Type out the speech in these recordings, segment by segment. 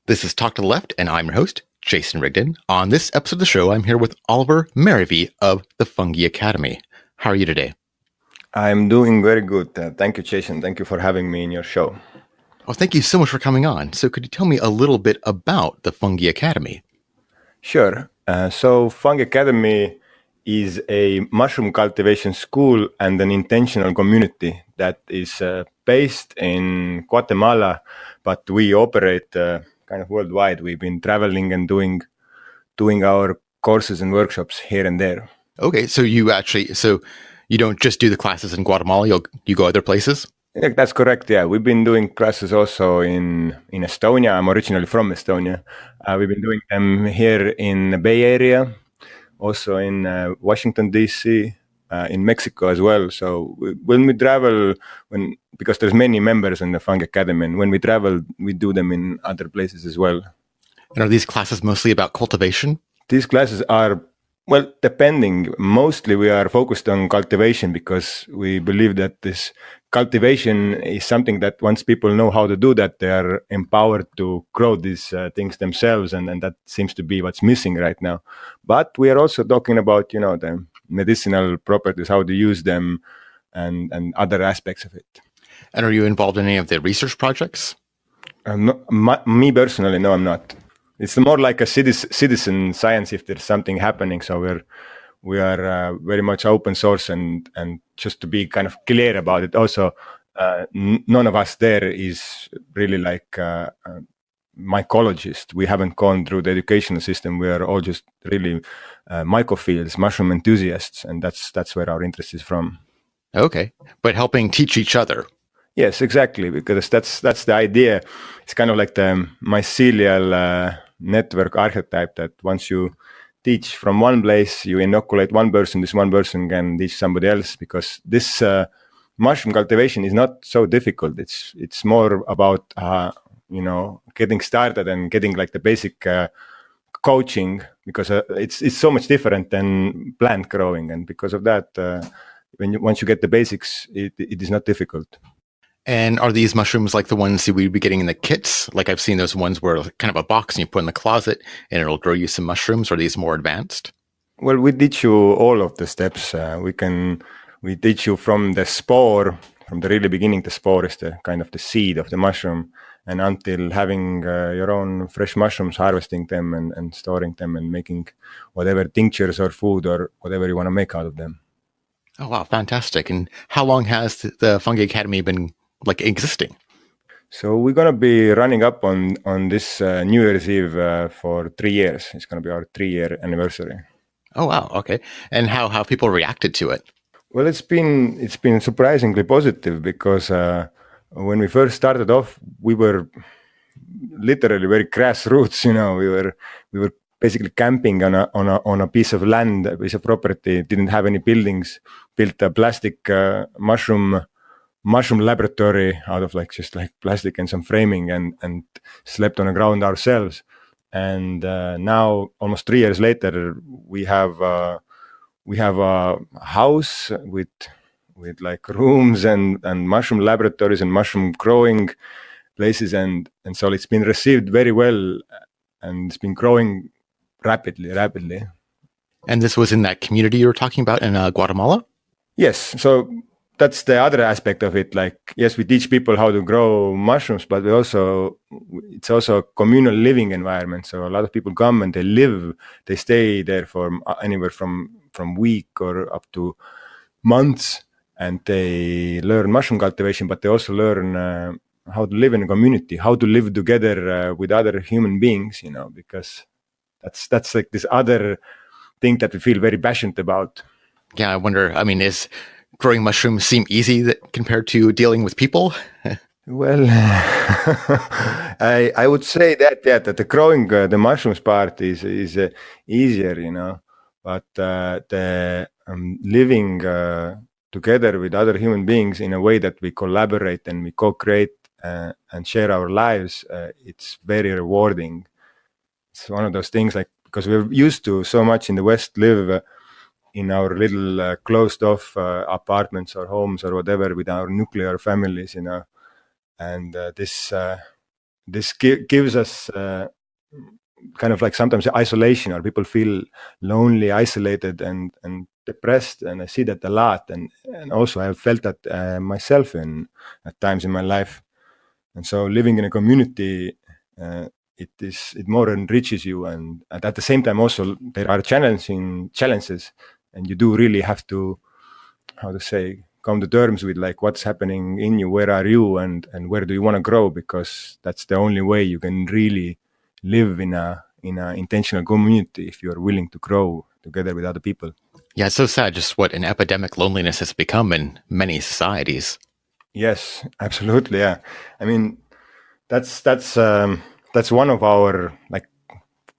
This is Talk to the Left, and I'm your host, Jason Rigden. On this episode of the show, I'm here with Oliver Merivee of the Fungi Academy. How are you today? I'm doing very good. Thank you, Jason. Thank you for having me in your show. Well, thank you so much for coming on. So could you tell me a little bit about the Fungi Academy? Sure. So Fungi Academy is a mushroom cultivation school and an intentional community that is based in Guatemala, but we operate kind of worldwide. We've been traveling and doing our courses and workshops here and there. Okay, so you don't just do the classes in Guatemala, you go other places? Yeah, that's correct. Yeah, we've been doing classes also in Estonia. I'm originally from Estonia. We've been doing them here in the Bay Area, also in Washington, D.C., in Mexico as well. So when we travel, because there's many members in the Fungi Academy, and when we travel, we do them in other places as well. And are these classes mostly about cultivation? These classes are, well, depending. Mostly we are focused on cultivation because we believe that this cultivation is something that once people know how to do that, they are empowered to grow these things themselves. And that seems to be what's missing right now. But we are also talking about, the medicinal properties, how to use them and other aspects of it. And are you involved in any of the research projects? Me personally, no, I'm not. It's more like a citizen science if there's something happening. So we are very much open source and just to be kind of clear about it. Also, none of us there is really like mycologists. We haven't gone through the educational system. We are all just really mycophiles, mushroom enthusiasts, and that's where our interest is from. Okay, but helping teach each other. Yes, exactly, because that's the idea. It's kind of like the mycelial network archetype that once you teach from one place, you inoculate one person, this one person can teach somebody else, because this mushroom cultivation is not so difficult. It's more about getting started and getting like the basic coaching, because it's so much different than plant growing, and because of that, once you get the basics, it is not difficult. And are these mushrooms like the ones we'd be getting in the kits? Like I've seen those ones where kind of a box and you put in the closet and it'll grow you some mushrooms. Are these more advanced? Well, we teach you all of the steps. We teach you from the spore, from the really beginning. The spore is the kind of the seed of the mushroom, and until having your own fresh mushrooms, harvesting them and storing them and making whatever tinctures or food or whatever you want to make out of them. Oh, wow. Fantastic. And how long has the Fungi Academy been existing? So we're going to be running up on this New Year's Eve for 3 years. It's going to be our 3-year anniversary. Oh, wow. Okay. And how have people reacted to it? Well, it's been surprisingly positive, because when we first started off, we were literally very grassroots. We were basically camping on a piece of land, a piece of property. Didn't have any buildings. Built a plastic mushroom laboratory out of just plastic and some framing, and slept on the ground ourselves. And now, almost 3 years later, we have a house with like rooms and mushroom laboratories and mushroom growing places, and so it's been received very well, and it's been growing rapidly. And this was in that community you were talking about in Guatemala? Yes. So that's the other aspect of it. Yes, we teach people how to grow mushrooms, but it's also a communal living environment. So a lot of people come and they stay there for anywhere from week or up to months, and they learn mushroom cultivation, but they also learn how to live in a community, how to live together with other human beings, because that's like this other thing that we feel very passionate about. Yeah, I wonder, is growing mushrooms seem easy compared to dealing with people? Well, I would say that the growing the mushrooms part is easier, but the living together with other human beings in a way that we collaborate and we co-create and share our lives, it's very rewarding. It's one of those things, because we're used to so much in the West live in our little closed off apartments or homes or whatever with our nuclear families, and this this gives us kind of like sometimes isolation, or people feel lonely, isolated, and depressed, and I see that a lot, and also I've felt that myself at times in my life. And so living in a community, it more enriches you, and at the same time also there are challenges, and you do really have to, how to say, come to terms with like what's happening in you, where are you, and where do you want to grow, because that's the only way you can really live in a intentional community, if you're willing to grow together with other people. Yeah, it's so sad just what an epidemic loneliness has become in many societies. Yes, absolutely. Yeah, I mean that's one of our like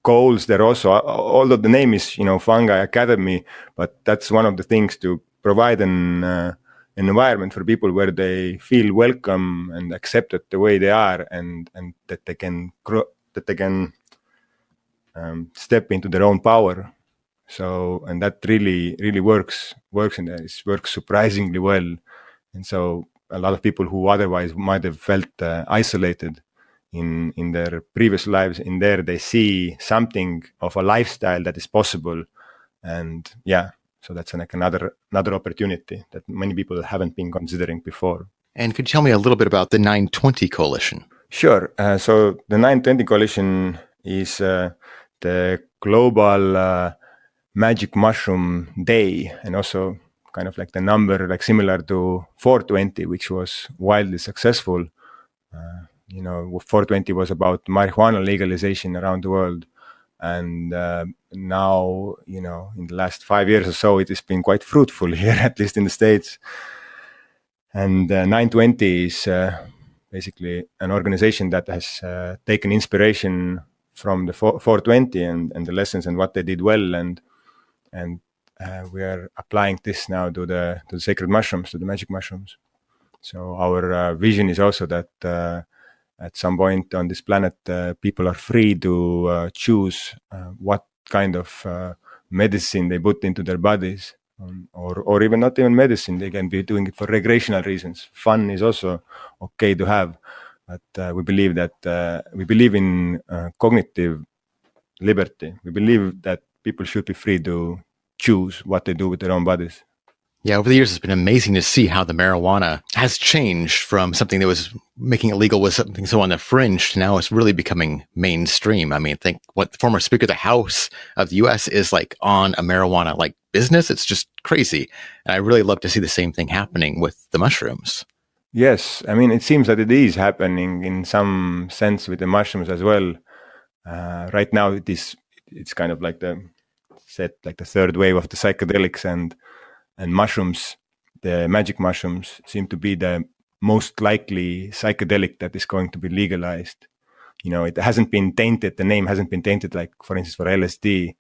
goals there also. Although the name is Fungi Academy, but that's one of the things, to provide an environment for people where they feel welcome and accepted the way they are, and that they can grow, that they can step into their own power. So, and that really works in there. It works surprisingly well. And so a lot of people who otherwise might have felt isolated in their previous lives, in there they see something of a lifestyle that is possible. And yeah, so that's like another opportunity that many people haven't been considering before. And could you tell me a little bit about the 920 Coalition? Sure. So the 920 Coalition is the global magic mushroom day, and also kind of like the number, like similar to 420, which was wildly successful. 420 was about marijuana legalization around the world. And now, in the last 5 years or so, it has been quite fruitful here, at least in the States. And 920 is basically an organization that has taken inspiration from the 420 and the lessons and what they did well, and we are applying this now to the sacred mushrooms, to the magic mushrooms. So our vision is also that at some point on this planet, people are free to choose what kind of medicine they put into their bodies, or even not even medicine. They can be doing it for recreational reasons. Fun is also okay to have, but we believe that we believe in cognitive liberty. We believe that people should be free to choose what they do with their own bodies. Yeah, over the years, it's been amazing to see how the marijuana has changed from something that was making it legal was something so on the fringe to now it's really becoming mainstream. I mean, I think what the former Speaker of the House of the U.S. is like on a marijuana like business. It's just crazy. And I really love to see the same thing happening with the mushrooms. Yes, I mean, it seems that it is happening in some sense with the mushrooms as well. Right now, it's kind of like the third wave of the psychedelics, and mushrooms, the magic mushrooms, seem to be the most likely psychedelic that is going to be legalized. It hasn't been tainted. The name hasn't been tainted, like for instance for LSD,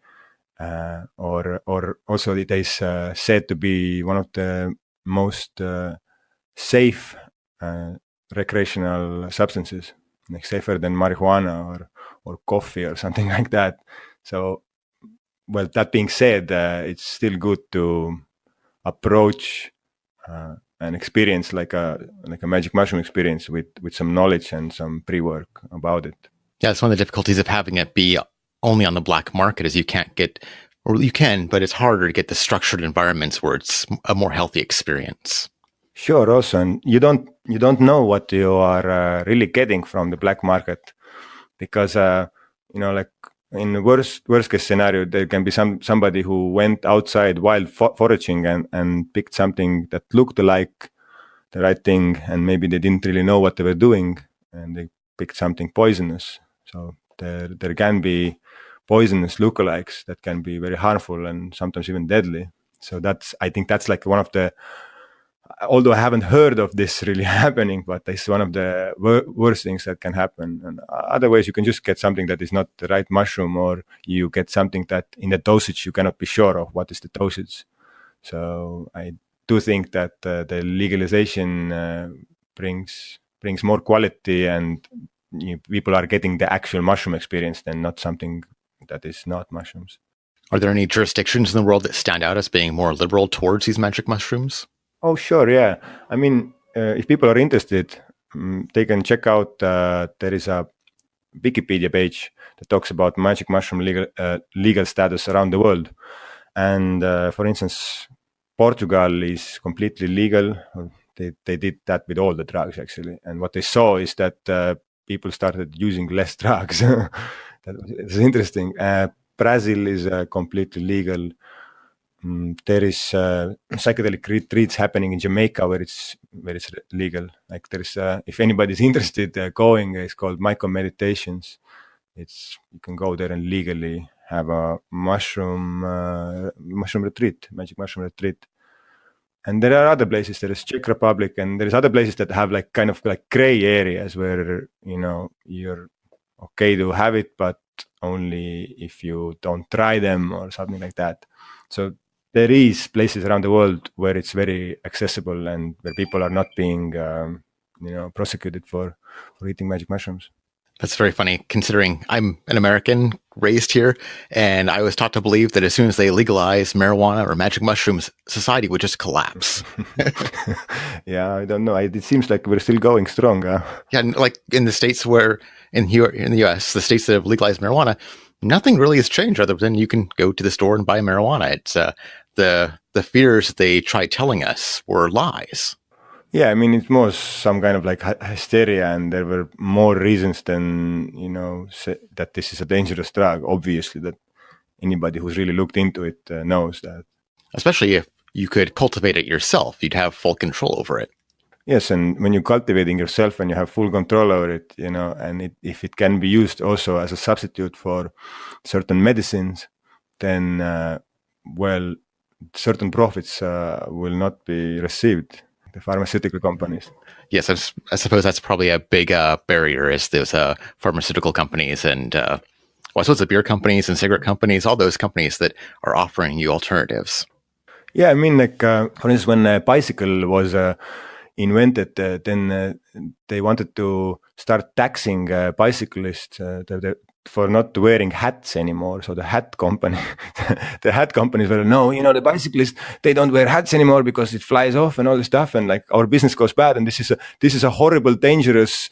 or also it is said to be one of the most safe recreational substances, like safer than marijuana or coffee or something like that. So, well, that being said, it's still good to approach an experience like a magic mushroom experience with some knowledge and some pre-work about it. Yeah, it's one of the difficulties of having it be only on the black market is you can't get, or you can, but it's harder to get the structured environments where it's a more healthy experience. Sure, also, and you don't know what you are really getting from the black market, because like in the worst case scenario, there can be somebody who went outside wild foraging and picked something that looked like the right thing, and maybe they didn't really know what they were doing, and they picked something poisonous. So there can be poisonous lookalikes that can be very harmful and sometimes even deadly. So I think that's like one of the, although I haven't heard of this really happening, but it's one of the worst things that can happen. And otherwise, you can just get something that is not the right mushroom, or you get something that in the dosage you cannot be sure of what is the dosage. So I do think that the legalization brings more quality, and people are getting the actual mushroom experience, then not something that is not mushrooms. Are there any jurisdictions in the world that stand out as being more liberal towards these magic mushrooms? Oh, sure, yeah. I mean, if people are interested, they can check out, there is a Wikipedia page that talks about magic mushroom legal status around the world. And for instance, Portugal is completely legal. They did that with all the drugs actually, and what they saw is that people started using less drugs. It's interesting. Brazil is completely legal. There is psychedelic retreats happening in Jamaica where it's legal. Like there is, if anybody's interested, going. It's called Myco Meditations. You can go there and legally have a mushroom retreat, magic mushroom retreat. And there are other places. There is Czech Republic, and there's other places that have like kind of like gray areas where you're okay to have it, but only if you don't try them or something like that. So there is places around the world where it's very accessible and where people are not being prosecuted for eating magic mushrooms. That's very funny, considering I'm an American raised here, and I was taught to believe that as soon as they legalize marijuana or magic mushrooms, society would just collapse. Yeah, I don't know. It seems like we're still going strong. Yeah, like in the states in the U.S., the states that have legalized marijuana, nothing really has changed other than you can go to the store and buy marijuana. It's the fears they tried telling us were lies. Yeah, I mean, it's more some kind of like hysteria, and there were more reasons than, that this is a dangerous drug. Obviously, that anybody who's really looked into it knows that. Especially if you could cultivate it yourself, you'd have full control over it. Yes, and when you're cultivating yourself and you have full control over it, and if it can be used also as a substitute for certain medicines, then, certain profits will not be received. The pharmaceutical companies. Yes, I suppose that's probably a big barrier is those pharmaceutical companies and, I suppose the beer companies and cigarette companies, all those companies that are offering you alternatives. Yeah, I mean, like, for instance, when a bicycle was invented, then they wanted to start taxing bicyclists for not wearing hats anymore. So the hat companies were, no, the bicyclists, they don't wear hats anymore because it flies off and all this stuff, and like our business goes bad, and this is a horrible, dangerous,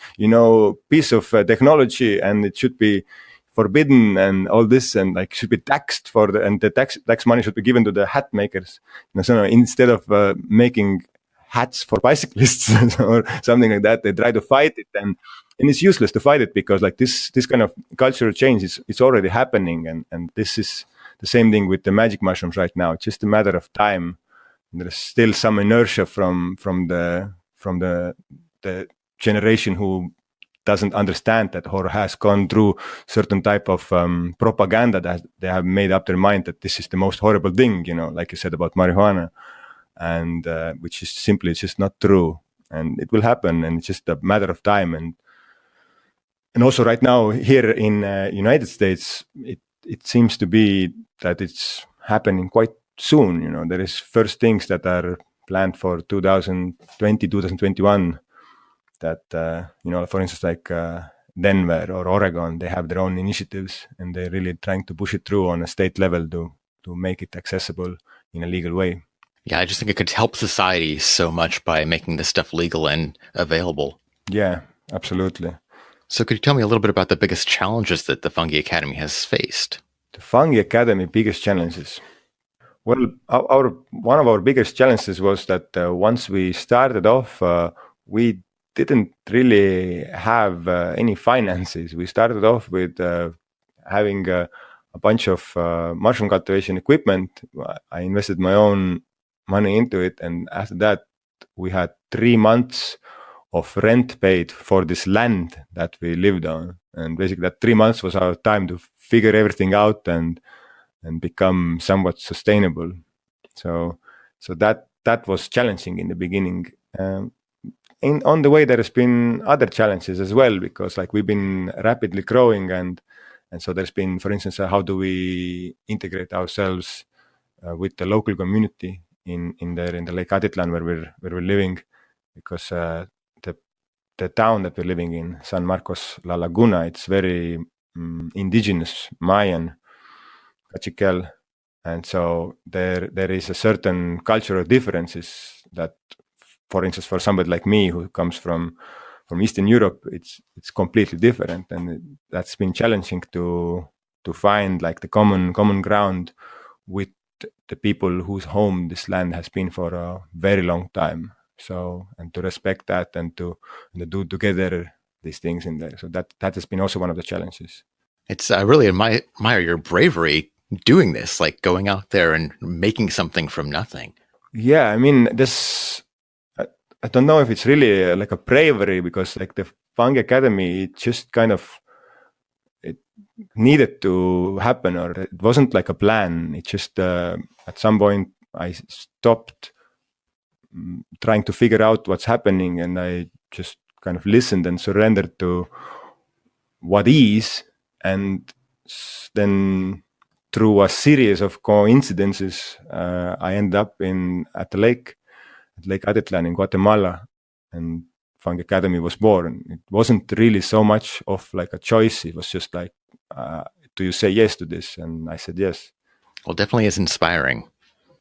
piece of technology, and it should be forbidden and all this, and like should be taxed and the tax money should be given to the hat makers. So instead of making hats for bicyclists or something like that, they try to fight it, and it's useless to fight it because like this kind of cultural change it's already happening, and this is the same thing with the magic mushrooms right now. It's just a matter of time. There's still some inertia from the generation who doesn't understand that or has gone through certain type of propaganda that they have made up their mind that this is the most horrible thing, like you said about marijuana, and which is simply just not true, and it will happen, and it's just a matter of time. And also right now here in United States, it seems to be that it's happening quite soon. There is first things that are planned for 2020, 2021 that, for instance, like Denver or Oregon, they have their own initiatives and they're really trying to push it through on a state level to make it accessible in a legal way. Yeah, I just think it could help society so much by making this stuff legal and available. Yeah, absolutely. So could you tell me a little bit about the biggest challenges that the Fungi Academy has faced? The Fungi Academy biggest challenges? Well, one of our biggest challenges was that once we started off, we didn't really have any finances. We started off with having a bunch of mushroom cultivation equipment. I invested my own money into it, and after that, we had 3 months of rent paid for this land that we lived on, and basically that 3 months was our time to figure everything out and become somewhat sustainable. So that was challenging in the beginning. On the way, there has been other challenges as well, because like we've been rapidly growing, and so there's been, for instance, how do we integrate ourselves with the local community in the Lake Atitlan where we're living, because the town that we're living in, San Marcos La Laguna, it's very indigenous Mayan, Cachiquel, and so there is a certain cultural differences that, for instance, for somebody like me who comes from from Eastern Europe, it's completely different, and that's been challenging to find like the common ground with the people whose home this land has been for a very long time. So, and to respect that and to do together these things in there. So that has been also one of the challenges. It's I really admire your bravery doing this, like going out there and making something from nothing. Yeah, I mean, I don't know if it's really like a bravery, because like the Fungi Academy, it just kind of it needed to happen, or it wasn't like a plan. It just at some point I stopped trying to figure out what's happening, and I just kind of listened and surrendered to what is, and then through a series of coincidences, I ended up at Lake Atitlan in Guatemala, and Fungi Academy was born. It wasn't really so much of like a choice. It was just like, do you say yes to this? And I said yes. Well, definitely is inspiring.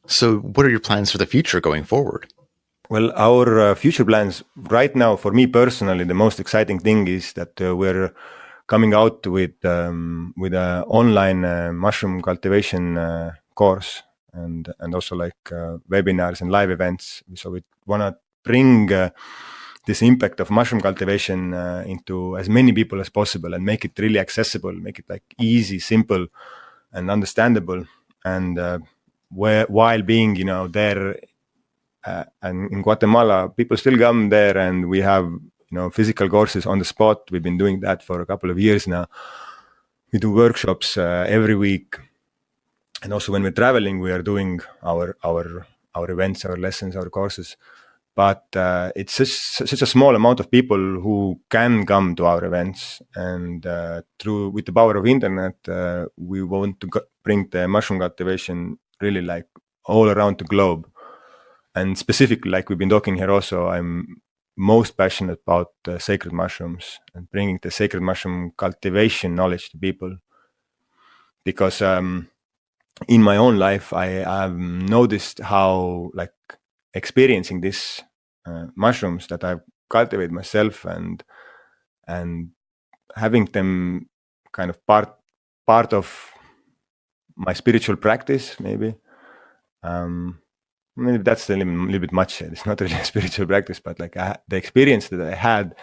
So what are your plans for the future going forward? Well, our future plans right now, for me personally, the most exciting thing is that we're coming out with an online mushroom cultivation course, and also like webinars and live events. So we want to bring this impact of mushroom cultivation into as many people as possible, and make it really accessible, make it like easy, simple, and understandable. And while being, there. And in Guatemala, people still come there, and we have physical courses on the spot. We've been doing that for a couple of years now. We do workshops every week, and also when we're traveling, we are doing our events, our lessons, our courses. But it's such a small amount of people who can come to our events, and with the power of internet, we want to bring the mushroom cultivation really like all around the globe. And specifically, like we've been talking here also, I'm most passionate about sacred mushrooms and bringing the sacred mushroom cultivation knowledge to people. Because in my own life, I have noticed how like experiencing these mushrooms that I've cultivated myself, and having them kind of part of my spiritual practice, maybe. Maybe that's a little bit much. It's not really a spiritual practice, but like the experience that I had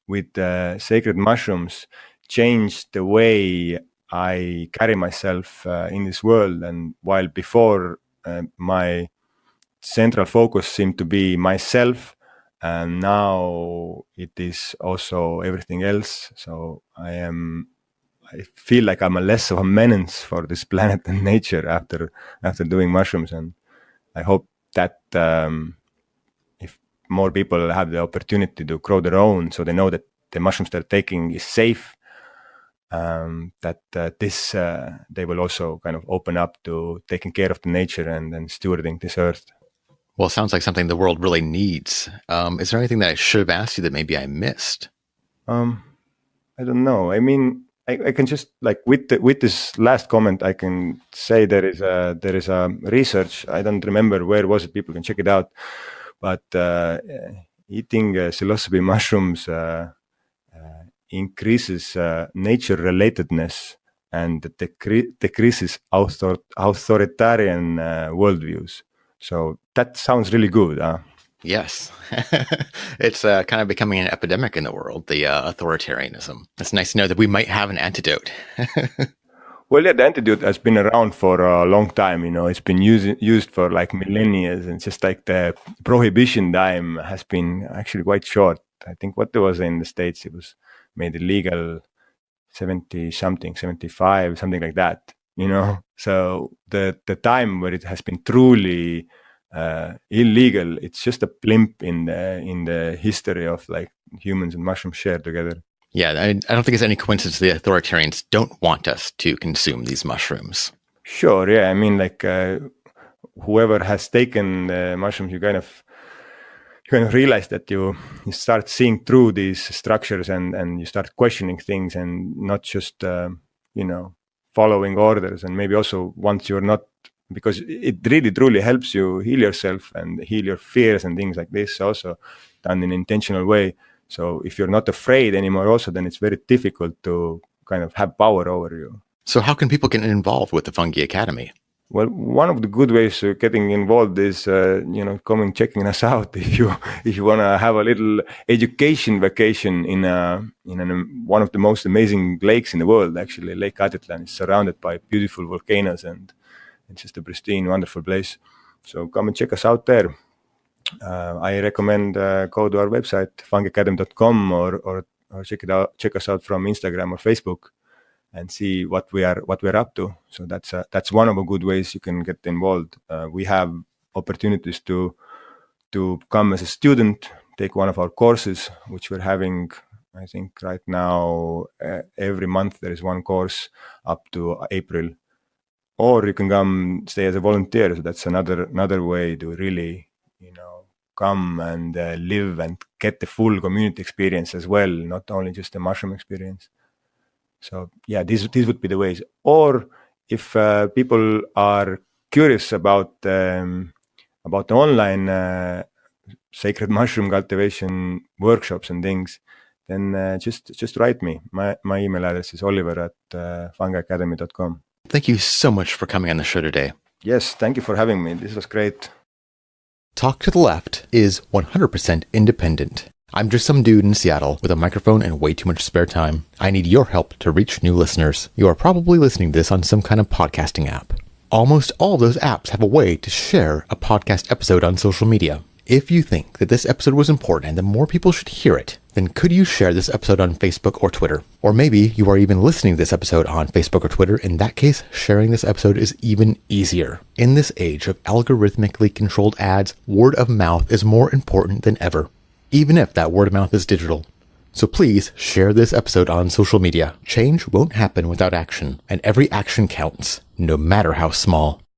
with sacred mushrooms changed the way I carry myself in this world. And while before my central focus seemed to be myself, and now it is also everything else. So I feel like I'm less of a menace for this planet and nature after doing mushrooms. And I hope that if more people have the opportunity to grow their own, so they know that the mushrooms they're taking is safe, that they will also kind of open up to taking care of the nature and stewarding this earth. Well, it sounds like something the world really needs. Is there anything that I should have asked you that maybe I missed? I don't know. I mean, I can just like with this last comment, I can say there is a research. I don't remember where was it. People can check it out. But eating psilocybe mushrooms increases nature relatedness and decreases authoritarian worldviews. So that sounds really good. Yes. It's kind of becoming an epidemic in the world, the authoritarianism. It's nice to know that we might have an antidote. Well, yeah, the antidote has been around for a long time. It's been used for like millennia, and just like the prohibition time has been actually quite short. I think what there was in the States, it was made illegal 70-something, 75, something like that. So the time where it has been truly illegal, it's just a blimp in the history of like humans and mushrooms shared together. Yeah, I don't think it's any coincidence the authoritarians don't want us to consume these mushrooms. Sure, yeah. I mean, like whoever has taken the mushrooms, you kind of realize that you start seeing through these structures, and you start questioning things, and not just following orders. And maybe also once you're not, because it really truly helps you heal yourself and heal your fears and things like this, also done in an intentional way. So if you're not afraid anymore also, then it's very difficult to kind of have power over you. So how can people get involved with the Fungi Academy? Well, one of the good ways of getting involved is, coming, checking us out. If you want to have a little education vacation in one of the most amazing lakes in the world, actually, Lake Atitlan is surrounded by beautiful volcanoes, and it's just a pristine, wonderful place. So come and check us out there. I recommend go to our website fungiacademy.com or check us out from Instagram or Facebook and see what we're up to. So that's one of the good ways you can get involved. We have opportunities to come as a student, take one of our courses, which we're having. I think right now every month there is one course up to April, or you can come stay as a volunteer. So that's another way to really come and live and get the full community experience as well, not only just the mushroom experience. So yeah, these would be the ways. Or if people are curious about the online sacred mushroom cultivation workshops and things, then just write me. My email address is oliver@fungiacademy.com. Thank you so much for coming on the show today. Yes, thank you for having me. This was great. Talk to the Left is 100% independent. I'm just some dude in Seattle with a microphone and way too much spare time. I need your help to reach new listeners. You are probably listening to this on some kind of podcasting app. Almost all of those apps have a way to share a podcast episode on social media. If you think that this episode was important and that more people should hear it, then could you share this episode on Facebook or Twitter? Or maybe you are even listening to this episode on Facebook or Twitter. In that case, sharing this episode is even easier. In this age of algorithmically controlled ads, word of mouth is more important than ever, even if that word of mouth is digital. So please share this episode on social media. Change won't happen without action, and every action counts, no matter how small.